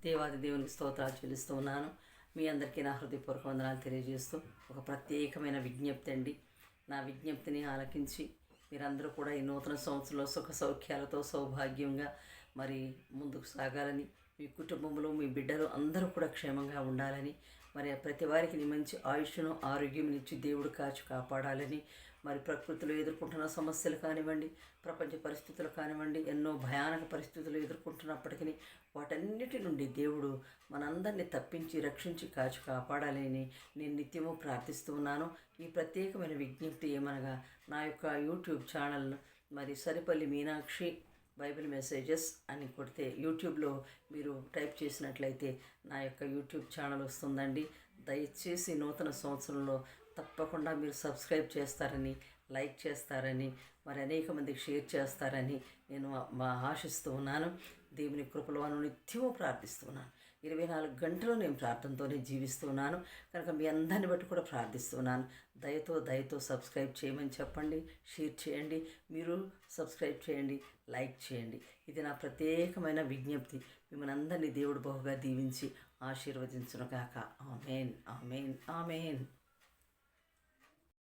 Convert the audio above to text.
దేవాది దేవునికి స్తోత్రాలు చెల్లిస్తూ ఉన్నాను. మీ అందరికీ నా హృదయపూర్వక వందనాలు తెలియజేస్తూ ఒక ప్రత్యేకమైన విజ్ఞప్తి అండి. నా విజ్ఞప్తిని ఆలకించి మీరందరూ కూడా ఈ నూతన సంవత్సరంలో సుఖ సౌఖ్యాలతో సౌభాగ్యంగా మరి ముందుకు సాగాలని, మీ కుటుంబంలో మీ బిడ్డలు అందరూ కూడా క్షేమంగా ఉండాలని, మరి ప్రతి వారికి మంచి ఆయుష్ను ఆరోగ్యం ఇచ్చి దేవుడు కాపాడాలని, మరి ప్రకృతిలో ఎదుర్కొంటున్న సమస్యలు కానివ్వండి, ప్రపంచ పరిస్థితులు కానివ్వండి, ఎన్నో భయానక పరిస్థితులు ఎదుర్కొంటున్నప్పటికీ వాటన్నిటి నుండి దేవుడు మనందరినీ తప్పించి రక్షించి కాపాడాలని నేను నిత్యము ప్రార్థిస్తూ ఉన్నాను. ఈ ప్రత్యేకమైన విజ్ఞప్తి ఏమనగా, నా యొక్క యూట్యూబ్ ఛానల్ మరి సరిపల్లి మీనాక్షి బైబిల్ మెసేజెస్ అని కొడితే యూట్యూబ్లో మీరు టైప్ చేసినట్లయితే నా యొక్క యూట్యూబ్ ఛానల్ వస్తుందండి. దయచేసి నూతన సంవత్సరంలో తప్పకుండా మీరు సబ్స్క్రైబ్ చేస్తారని, లైక్ చేస్తారని, మరి అనేక మందికి షేర్ చేస్తారని నేను ఆశిస్తూ ఉన్నాను. దేవుని కృపలో నిత్యము ప్రార్థిస్తున్నాను. 24 గంటలు నేను ప్రార్థనతోనే జీవిస్తున్నాను కనుక మీ అందరిని బట్టి కూడా ప్రార్థిస్తున్నాను. దయతో సబ్స్క్రైబ్ చేయమని చెప్పండి, షేర్ చేయండి, మీరు సబ్స్క్రైబ్ చేయండి, లైక్ చేయండి. ఇది నా ప్రత్యేకమైన విజ్ఞప్తి. మిమ్మల్ని అందరినీ దేవుడు బహుగా దీవించి ఆశీర్వదించును గాక. ఆమేన్, ఆమేన్, ఆమేన్.